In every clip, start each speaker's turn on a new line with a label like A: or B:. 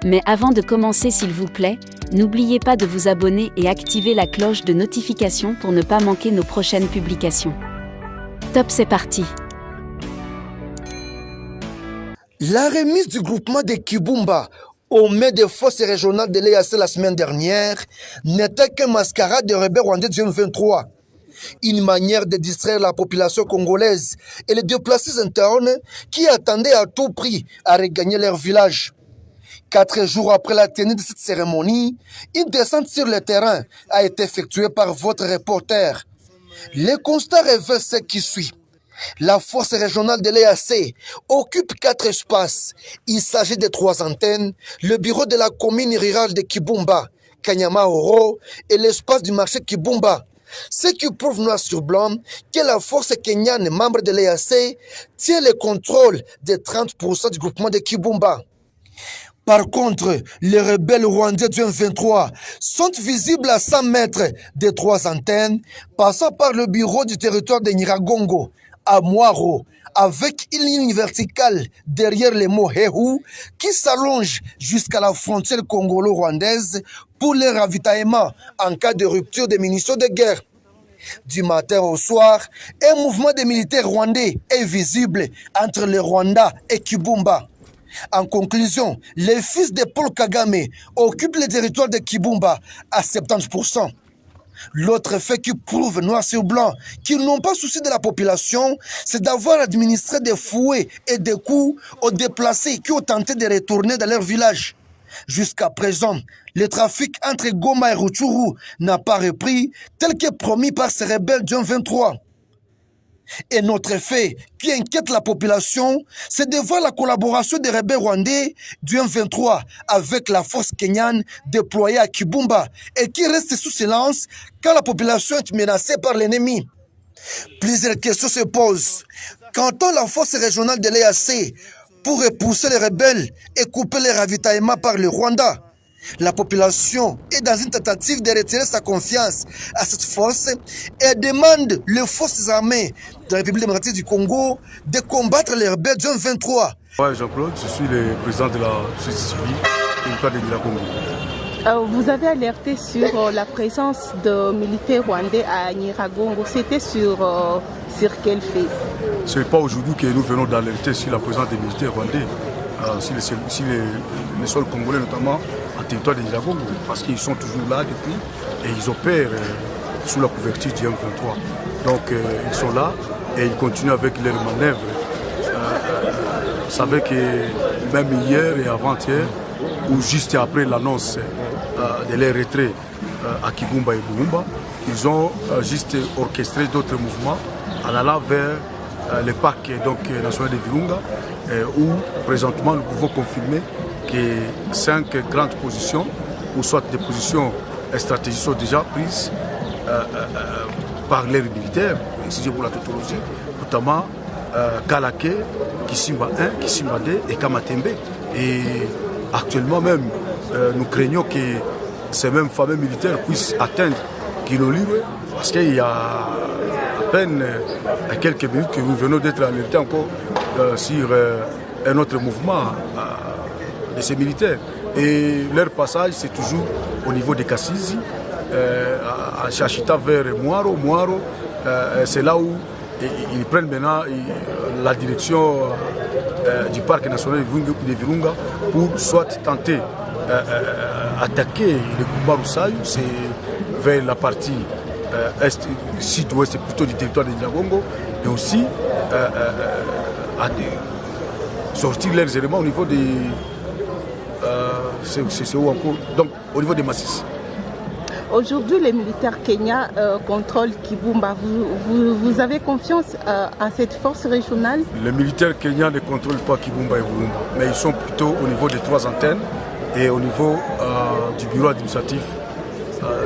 A: Mais avant de commencer, s'il vous plaît, n'oubliez pas de vous abonner et activer la cloche de notification pour ne pas manquer nos prochaines publications. Top, c'est parti!
B: La remise du groupement de Kibumba au maire des forces régionales de l'EAC la semaine dernière n'était qu'un mascarade de rebelles rwandais du M23. Une manière de distraire la population congolaise et les déplacés internes qui attendaient à tout prix à regagner leur village. 4 jours après la tenue de cette cérémonie, une descente sur le terrain a été effectuée par votre reporter. Le constat révèle ce qui suit. La force régionale de l'EAC occupe 4 espaces. Il s'agit de 3 antennes, le bureau de la commune rurale de Kibumba, Kanyama-Oro et l'espace du marché Kibumba. Ce qui prouve noir sur blanc que la force kenyane, membre de l'EAC, tient le contrôle de 30% du groupement de Kibumba. Par contre, les rebelles rwandais du M23 sont visibles à 100 mètres des 3 antennes, passant par le bureau du territoire de Nyiragongo, à Mwaro, avec une ligne verticale derrière les mots Hehu qui s'allonge jusqu'à la frontière congolo-rwandaise pour les ravitaillements en cas de rupture des munitions de guerre. Du matin au soir, un mouvement de militaires rwandais est visible entre le Rwanda et Kibumba. En conclusion, les fils de Paul Kagame occupent le territoire de Kibumba à 70%. L'autre fait qui prouve noir sur blanc qu'ils n'ont pas souci de la population, c'est d'avoir administré des fouets et des coups aux déplacés qui ont tenté de retourner dans leur village. Jusqu'à présent, le trafic entre Goma et Rutshuru n'a pas repris tel que promis par ces rebelles du M23. Et notre fait qui inquiète la population, c'est de voir la collaboration des rebelles rwandais du M23 avec la force kenyane déployée à Kibumba et qui reste sous silence quand la population est menacée par l'ennemi. Plusieurs questions se posent. Qu'entend la force régionale de l'EAC pour repousser les rebelles et couper les ravitaillements par le Rwanda? La population est dans une tentative de retirer sa confiance à cette force et demande les forces armées de la République démocratique du Congo de combattre les rebelles du M23.
C: Moi, Jean-Claude, je suis le président de la société civile territoire de Nyiragongo.
D: Vous avez alerté sur la présence de militaires rwandais à Nyiragongo. C'était sur quel fait?
C: Ce n'est pas aujourd'hui que nous venons d'alerter sur la présence des militaires rwandais sur les sols congolais, notamment en territoire de Nyiragongo, parce qu'ils sont toujours là depuis et ils opèrent sous la couverture du M23. Donc ils sont là et ils continuent avec leurs manœuvres. Vous savez que même hier et avant-hier, ou juste après l'annonce de leur retrait à Kibumba et Bulumba, ils ont juste orchestré d'autres mouvements en allant vers le parc national de Virunga, où présentement nous pouvons confirmer que 5 grandes positions, ou soit des positions stratégiques, sont déjà prises par les militaires, excusez pour la tautologie, notamment Kalake, Kisimba 1, Kisimba 2 et Kamatembe. Et actuellement même, nous craignons que ces mêmes fameux militaires puissent atteindre Kilolirwe, parce qu'il y a à peine quelques minutes que nous venons d'être alertés encore sur un autre mouvement de ces militaires. Et leur passage, c'est toujours au niveau de Kassizi, à Chachita vers Mwaro. C'est là où ils prennent maintenant la direction du parc national de Virunga pour soit tenter attaquer le Kumbarusayu, c'est vers la partie sud-ouest plutôt du territoire de Nyiragongo, mais aussi sortir leurs éléments au niveau des donc au niveau des Massis.
D: Aujourd'hui, les militaires kenyans contrôlent Kibumba. Vous avez confiance à cette force régionale? Les
C: militaires kenyans ne contrôlent pas Kibumba et Bulumba, mais ils sont plutôt au niveau des 3 antennes et au niveau du bureau administratif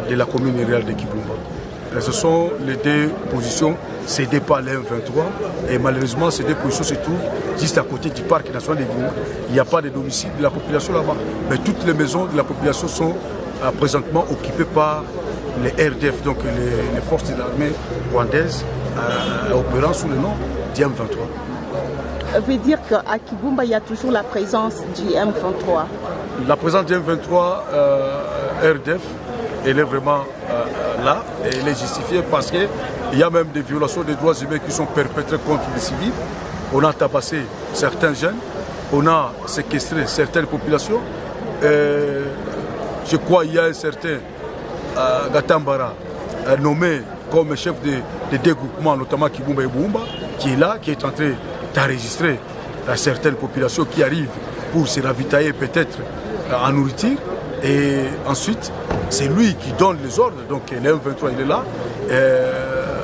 C: de la commune rurale de Kibumba. Et ce sont les 2 positions cédées par les M23 et malheureusement ces 2 positions se trouvent juste à côté du parc national de Virunga. Il n'y a pas de domicile de la population là-bas, mais toutes les maisons de la population sont présentement occupées par les RDF, donc les forces de l'armée rwandaise opérant sous le nom du M23.
D: Veut dire qu'à Kibumba, il y a toujours la présence du M23?
C: La présence du M23 RDF, elle est vraiment là et elle est justifiée parce qu'il y a même des violations des droits humains qui sont perpétrées contre les civils. On a tabassé certains jeunes, on a séquestré certaines populations. Je crois qu'il y a un certain Gatambara nommé comme chef de dégroupement, notamment Kibumba et Boumba, qui est là, qui est en train d'enregistrer certaines populations qui arrivent pour se ravitailler peut-être en nourriture. Et ensuite, c'est lui qui donne les ordres. Donc le M23, il est là.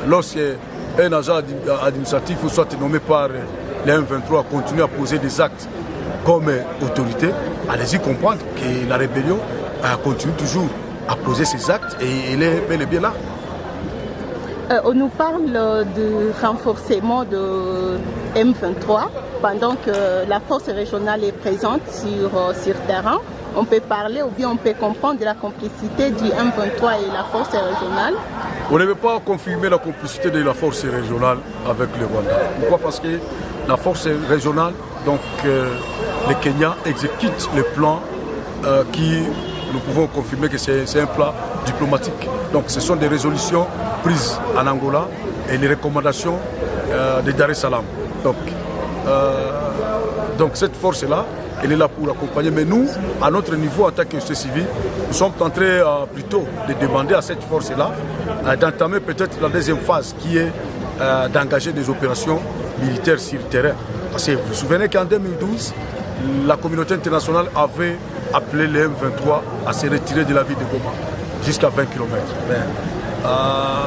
C: Lorsqu'un agent administratif ou soit nommé par le M23 continue à poser des actes comme autorité, allez-y comprendre que la rébellion continue toujours à poser ses actes et elle est bel et bien là.
D: On nous parle du renforcement de M23 pendant que la force régionale est présente sur terrain. On peut parler ou bien on peut comprendre de la complicité du M23 et la force régionale.
C: On ne veut pas confirmer la complicité de la force régionale avec le Rwanda. Pourquoi? Parce que la force régionale, donc le Kenya exécute le plan qui, nous pouvons confirmer que c'est un plan diplomatique. Donc ce sont des résolutions prises en Angola et les recommandations de Dar es Salaam. Donc cette force-là, elle est là pour accompagner. Mais nous, à notre niveau, en tant que société civile, nous sommes en train plutôt de demander à cette force-là d'entamer peut-être la deuxième phase qui est d'engager des opérations militaires sur le terrain. Parce que vous vous souvenez qu'en 2012, la communauté internationale avait appelé les M23 à se retirer de la ville de Goma jusqu'à 20 km. Mais,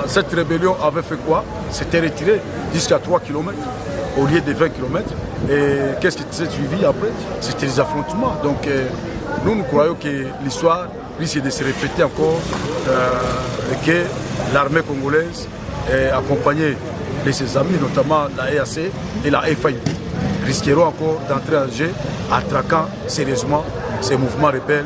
C: cette rébellion avait fait quoi? C'était retiré jusqu'à 3 km au lieu de 20 km. Et qu'est-ce qui s'est suivi après? C'était les affrontements. Donc nous croyons que l'histoire risque de se répéter encore et que l'armée congolaise est accompagnée de ses amis, notamment la EAC et la FIB, risqueront encore d'entrer en jeu en traquant sérieusement ces mouvements rebelles.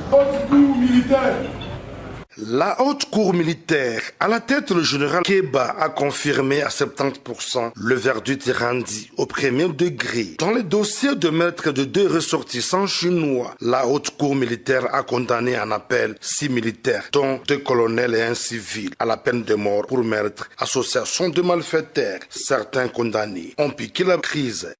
E: La haute cour militaire, à la tête le général Keba, a confirmé à 70% le verdict rendu au premier degré. Dans le dossier de meurtre de 2 ressortissants chinois, la haute cour militaire a condamné en appel 6 militaires, dont 2 colonels et un civil, à la peine de mort pour meurtre, association de malfaiteurs. Certains condamnés ont piqué la crise.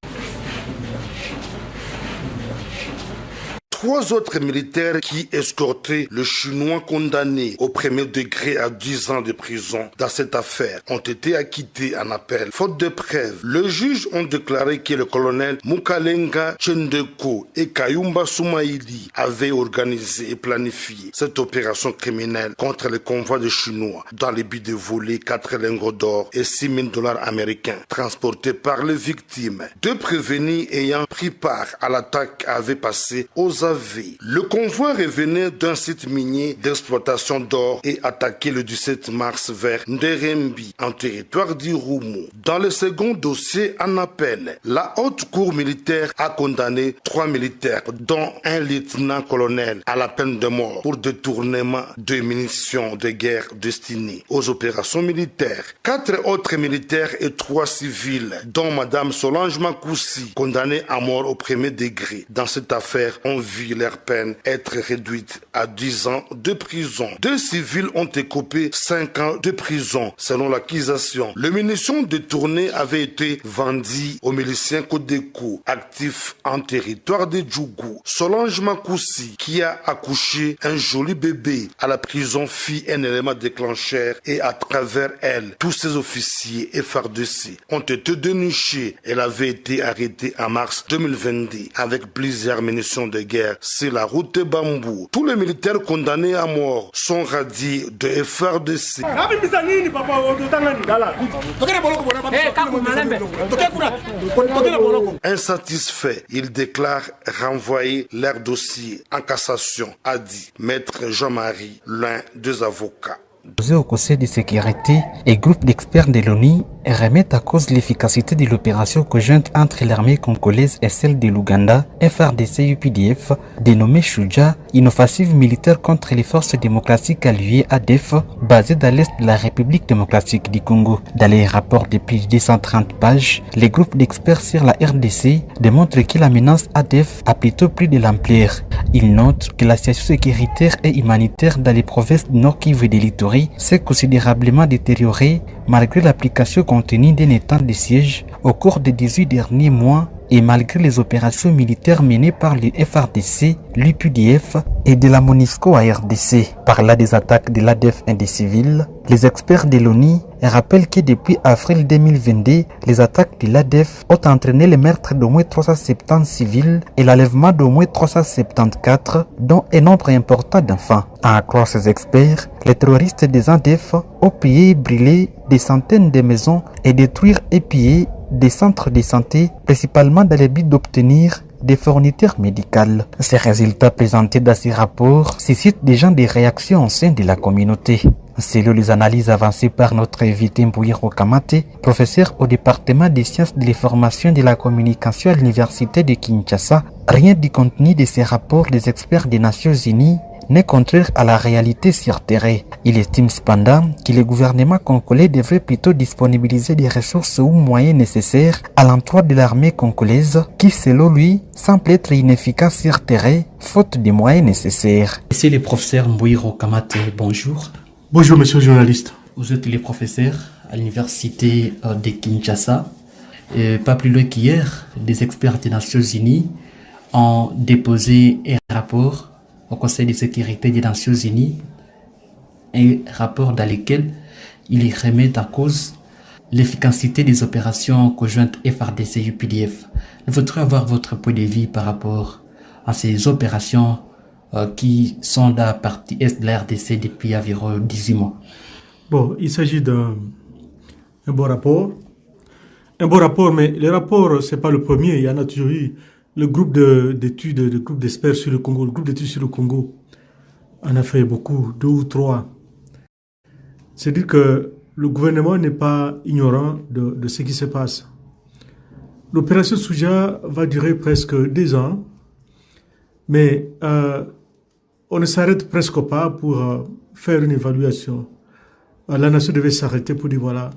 E: 3 autres militaires qui escortaient le Chinois condamné au premier degré à 10 ans de prison dans cette affaire ont été acquittés en appel. Faute de preuves, le juge ont déclaré que le colonel Mukalenga Chendeko et Kayumba Soumaïli avaient organisé et planifié cette opération criminelle contre le convoi de Chinois dans le but de voler 4 lingots d'or et 6 000 $ américains transportés par les victimes. 2 prévenus ayant pris part à l'attaque avaient passé aux aveux. Le convoi revenait d'un site minier d'exploitation d'or et attaqué le 17 mars vers Nderembi, en territoire d'Irumu. Dans le second dossier en appel, la haute cour militaire a condamné 3 militaires, dont un lieutenant-colonel à la peine de mort pour détournement de munitions de guerre destinées aux opérations militaires. 4 autres militaires et 3 civils, dont Madame Solange Makoussi, condamnés à mort au premier degré. Dans cette affaire, on vit leur peine être réduite à 10 ans de prison. 2 civils ont écopé 5 ans de prison, selon l'accusation. Les munitions détournées avaient été vendues aux miliciens Kodeko, actifs en territoire de Djougou. Solange Makoussi, qui a accouché un joli bébé à la prison, fit un élément déclencheur et à travers elle, tous ses officiers FARDC ont été dénichés. Elle avait été arrêtée en mars 2022 avec plusieurs munitions de guerre sur la route de Bambou. Tous les militaires condamnés à mort sont radiés de FARDC. Insatisfaits, ils déclarent renvoyer leur dossier en cassation, a dit Maître Jean-Marie, l'un des avocats.
F: Au Conseil de sécurité et groupe d'experts de l'ONU remet à cause l'efficacité de l'opération conjointe entre l'armée congolaise et celle de l'Ouganda, FRDC-UPDF, dénommée Shuja, une offensive militaire contre les forces démocratiques alliées ADF, basées dans l'est de la République démocratique du Congo. Dans les rapports de plus de 230 pages, les groupes d'experts sur la RDC démontrent que la menace ADF a plutôt pris de l'ampleur. Ils notent que la situation sécuritaire et humanitaire dans les provinces du Nord Kivu et de l'Ituri s'est considérablement détériorée malgré l'application continue d'un état de siège au cours des 18 derniers mois et malgré les opérations militaires menées par le FRDC, l'UPDF et de la MONUSCO à RDC. Par là des attaques de l'ADF et des civils, les experts de l'ONU rappellent que depuis avril 2022, les attaques de l'ADF ont entraîné le meurtre d'au moins 370 civils et l'enlèvement d'au moins 374, dont un nombre important d'enfants. À croire ces experts, les terroristes des ADF ont pillé et brûlé des centaines de maisons et détruire et piller des centres de santé, principalement dans le but d'obtenir des fournitures médicales. Ces résultats présentés dans ces rapports suscitent déjà des réactions au sein de la communauté. Selon les analyses avancées par notre invité Mbouiro Kamate, professeur au département des sciences de l'information et de la communication à l'université de Kinshasa, rien du contenu de ces rapports des experts des Nations Unies n'est contraire à la réalité sur terrain. Il estime cependant que le gouvernement congolais devrait plutôt disponibiliser des ressources ou moyens nécessaires à l'emploi de l'armée congolaise qui, selon lui, semble être inefficace sur terrain, faute des moyens nécessaires. C'est le professeur Mbouiro Kamate, bonjour.
G: Bonjour monsieur le journaliste.
F: Vous êtes le professeur à l'université de Kinshasa. Pas plus loin qu'hier, des experts des Nations Unies ont déposé un rapport au Conseil de sécurité des Nations Unies, un rapport dans lequel ils remettent en cause l'efficacité des opérations conjointes FRDC-UPDF. Il faudrait avoir votre point de vue par rapport à ces opérations qui sont dans la partie est de la RDC depuis environ 18 mois.
G: Bon, il s'agit d'un bon rapport. Un bon rapport, mais le rapport, c'est pas le premier. Il y en a toujours eu. Le groupe d'études, le groupe d'experts sur le Congo, le groupe d'études sur le Congo en a fait beaucoup, 2 ou 3. C'est-à-dire que le gouvernement n'est pas ignorant de ce qui se passe. L'opération Shuja va durer presque 2 ans, mais on ne s'arrête presque pas pour faire une évaluation. La nation devait s'arrêter pour dire voilà,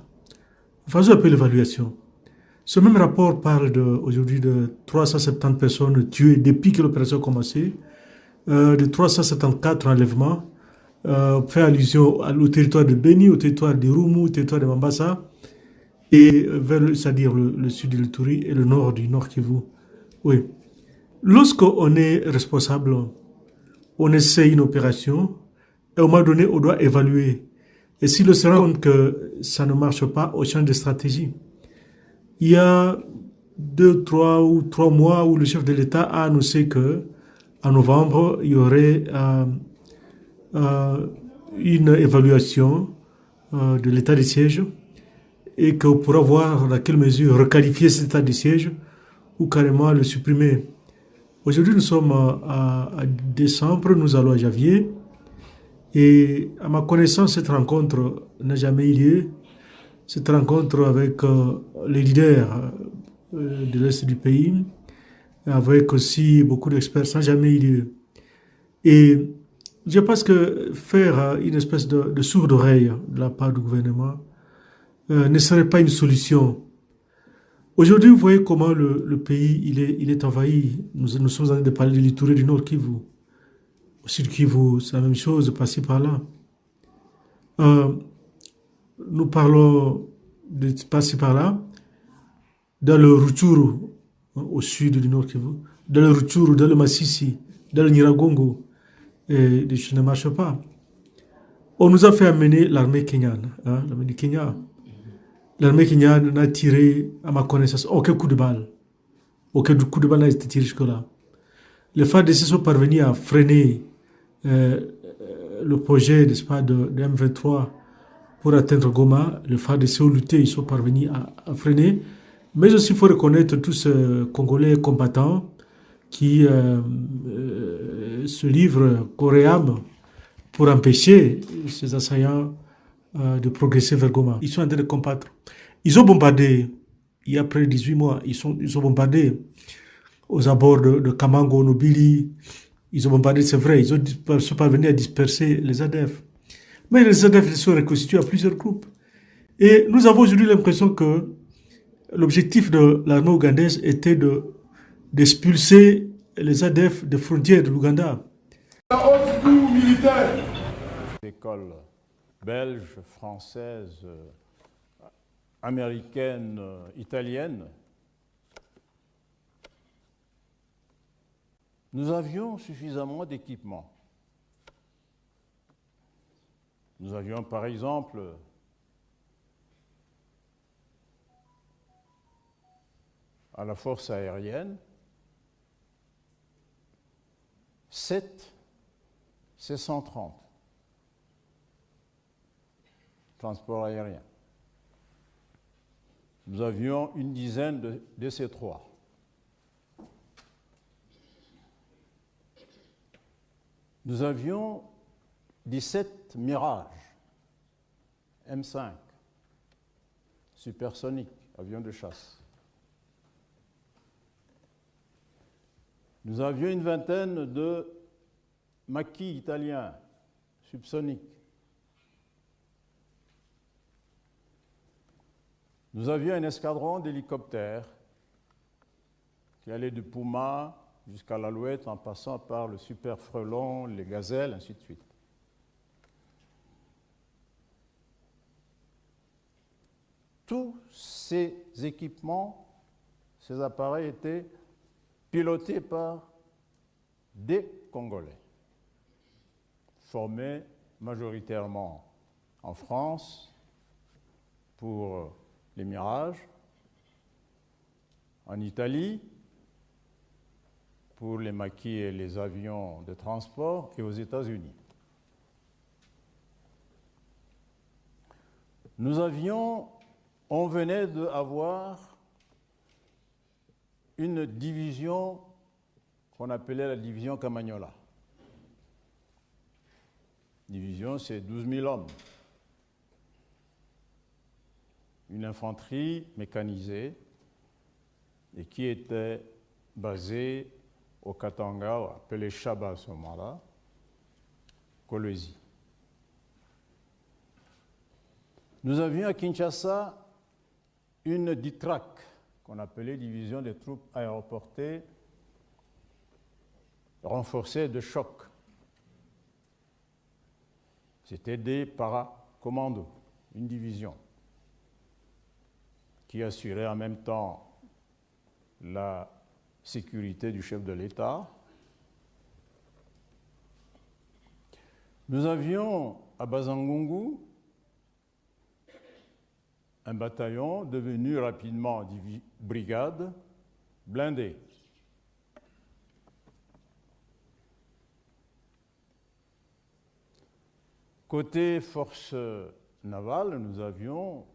G: faisons un peu l'évaluation. Ce même rapport parle aujourd'hui de 370 personnes tuées depuis que l'opération a commencé, de 374 enlèvements, fait allusion au territoire de Beni, au territoire de Rumu, au territoire de Mambasa, et c'est-à-dire le sud de l'Ituri et le nord du Nord Kivu. Oui. Lorsqu'on est responsable, on essaie une opération, et au moment donné, on doit évaluer. Et si l'on se rend compte que ça ne marche pas, on change de stratégie. Il y a 2, 3 mois où le chef de l'État a annoncé que en novembre, il y aurait une évaluation de l'état de siège et qu'on pourra voir dans quelle mesure requalifier cet état de siège ou carrément le supprimer. Aujourd'hui, nous sommes à décembre, nous allons à janvier et à ma connaissance, cette rencontre n'a jamais eu lieu. Cette rencontre avec les leaders de l'Est du pays, avec aussi beaucoup d'experts, ça n'a jamais eu lieu. Et je pense que faire une espèce de sourde oreille de la part du gouvernement ne serait pas une solution. Aujourd'hui, vous voyez comment le pays il est envahi. Nous sommes en train de parler de l'Ituri du Nord Kivu. Au Sud Kivu, c'est la même chose, par-ci par-là. Nous parlons de passer par là, dans le Rutshuru, au sud du Nord Kivu, dans le Rutshuru, dans le Masisi, dans le Nyiragongo, et les choses ne marchent pas. On nous a fait amener l'armée kenyane, l'armée du Kenya. L'armée kenyane n'a tiré, à ma connaissance, aucun coup de balle. Aucun coup de balle n'a été tiré jusque-là. Les FARDC sont parvenus à freiner le projet, n'est-ce pas, de M23 pour atteindre Goma. Les FARDC ont lutté, ils sont parvenus à freiner. Mais aussi, il faut reconnaître tous ces Congolais combattants qui se livrent corps et âme pour empêcher ces assaillants de progresser vers Goma. Ils sont en train de combattre. Ils ont bombardé, il y a près de 18 mois, ils ont bombardé aux abords de Kamango, Nobili. Ils ont bombardé, c'est vrai, ils sont parvenus à disperser les ADF. Mais les ADF se sont reconstitués à plusieurs groupes. Et nous avons aujourd'hui l'impression que l'objectif de l'armée ougandaise était d'expulser les ADF des frontières de l'Ouganda.
H: Écoles belges, françaises, américaines, italiennes. Nous avions suffisamment d'équipements. Nous avions par exemple à la force aérienne 7 C-130 transport aérien. Nous avions une dizaine de DC-3. Nous avions 17 Mirage M5 supersoniques, avions de chasse. Nous avions une vingtaine de maquis italiens subsoniques. Nous avions un escadron d'hélicoptères qui allait de Puma jusqu'à l'Alouette en passant par le Super Frelon, les Gazelles, ainsi de suite. Tous ces équipements, ces appareils étaient pilotés par des Congolais, formés majoritairement en France pour les Mirages, en Italie pour les maquis et les avions de transport et aux États-Unis. On venait d'avoir une division qu'on appelait la division Camagnola. Division, c'est 12 000 hommes. Une infanterie mécanisée et qui était basée au Katanga, appelé Chaba à ce moment-là, Kolwezi. Nous avions à Kinshasa une DITRAC, qu'on appelait Division des troupes aéroportées renforcées de choc. C'était des paracommandos, une division qui assurait en même temps la sécurité du chef de l'État. Nous avions à Bazangungu un bataillon devenu rapidement brigade blindée. Côté force navale, nous avions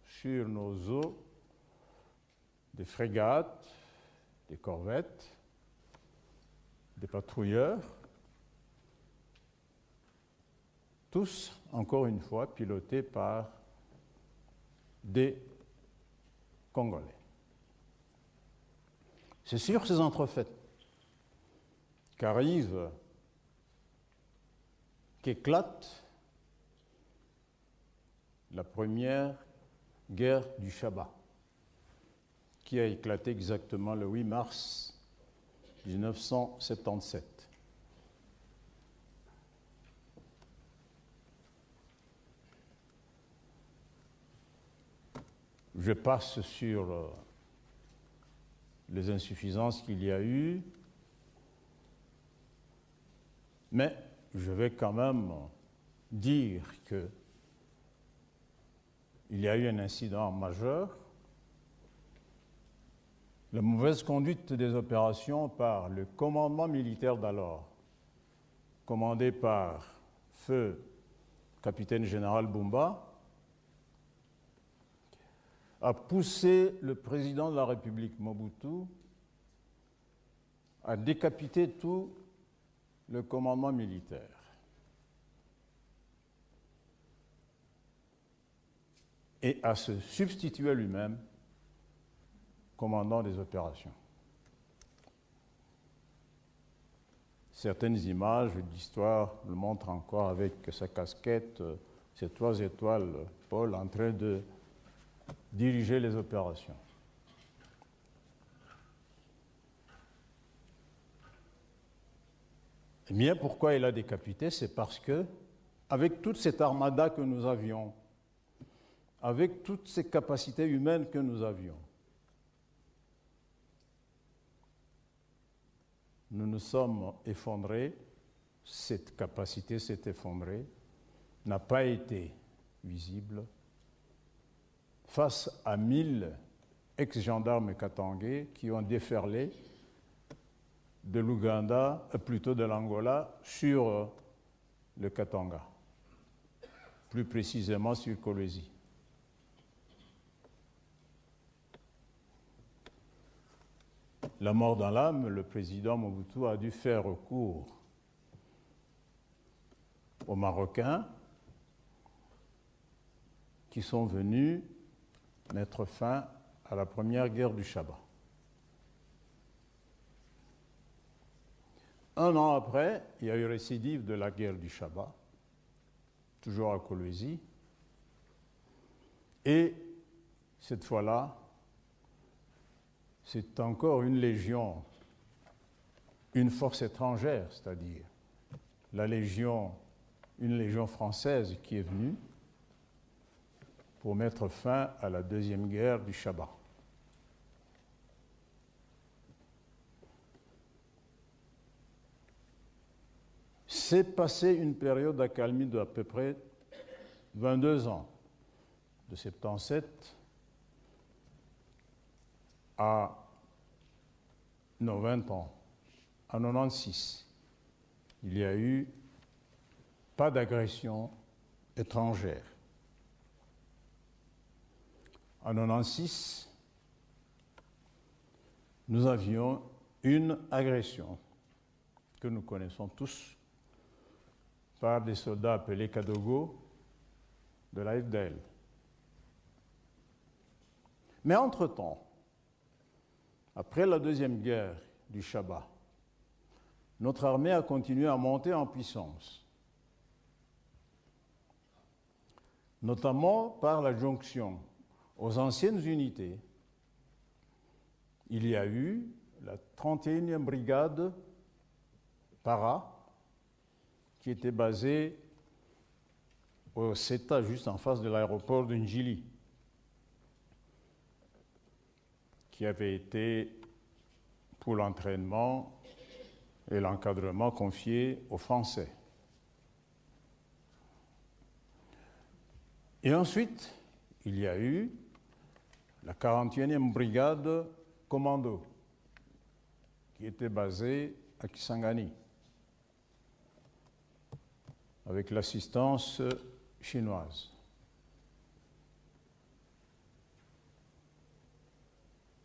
H: sur nos eaux des frégates, des corvettes, des patrouilleurs, tous, encore une fois, pilotés par des Congolais. C'est sur ces entrefaites qu'éclate la première guerre du Chaba, qui a éclaté exactement le 8 mars 1977. Je passe sur les insuffisances qu'il y a eu, mais je vais quand même dire qu'il y a eu un incident majeur. La mauvaise conduite des opérations par le commandement militaire d'alors, commandé par feu capitaine général Bumba, a poussé le président de la République Mobutu à décapiter tout le commandement militaire. et à se substituer lui-même commandant des opérations. Certaines images d'histoire le montrent encore avec sa casquette, ses 3 étoiles, Paul en train de diriger les opérations. Eh bien, pourquoi il a décapité? C'est parce que, avec toute cette armada que nous avions, avec toutes ces capacités humaines que nous avions, nous nous sommes effondrés, cette capacité s'est effondrée, n'a pas été visible, face à 1000 ex-gendarmes katangais qui ont déferlé de l'Ouganda, plutôt de l'Angola, sur le Katanga, plus précisément sur Kolwezi. La mort dans l'âme, le président Mobutu a dû faire recours aux Marocains qui sont venus mettre fin à la première guerre du Chaba. Un an après, il y a eu récidive de la guerre du Chaba, toujours à Kolwezi, et cette fois-là, c'est encore une légion, une force étrangère, c'est-à-dire une légion française qui est venue pour mettre fin à la deuxième guerre du Chaba. C'est passé une période d'accalmie d'à peu près 22 ans, de 77 à 20 ans, à 96. Il n'y a eu pas d'agression étrangère. En 96, nous avions une agression que nous connaissons tous par des soldats appelés Kadogo de la FDL. Mais entre-temps, après la deuxième guerre du Chaba, notre armée a continué à monter en puissance, notamment par la jonction aux anciennes unités. Il y a eu la 31e brigade Para, qui était basée au CETA, juste en face de l'aéroport de Njili, qui avait été, pour l'entraînement et l'encadrement, confié aux Français. Et ensuite, il y a eu la 41e brigade commando, qui était basée à Kisangani, avec l'assistance chinoise.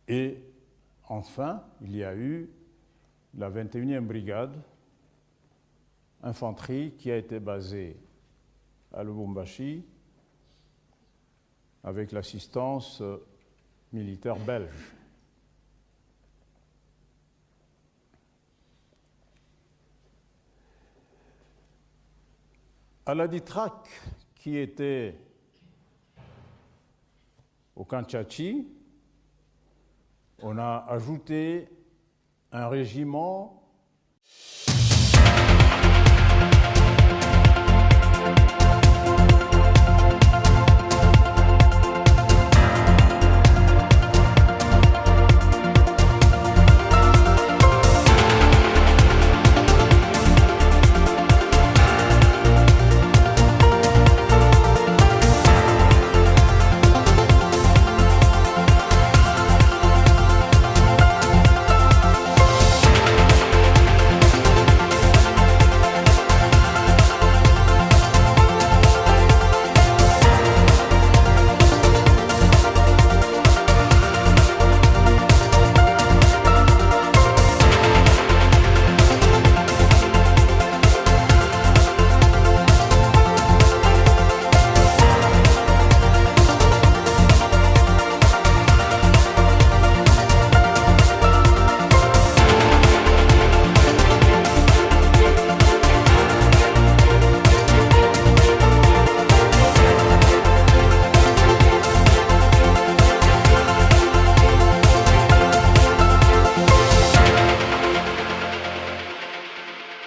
H: Et enfin, il y a eu la 21e brigade infanterie qui a été basée à Lubumbashi avec l'assistance militaire belge. À la Ditrak, qui était au Kanchachi, on a ajouté un régiment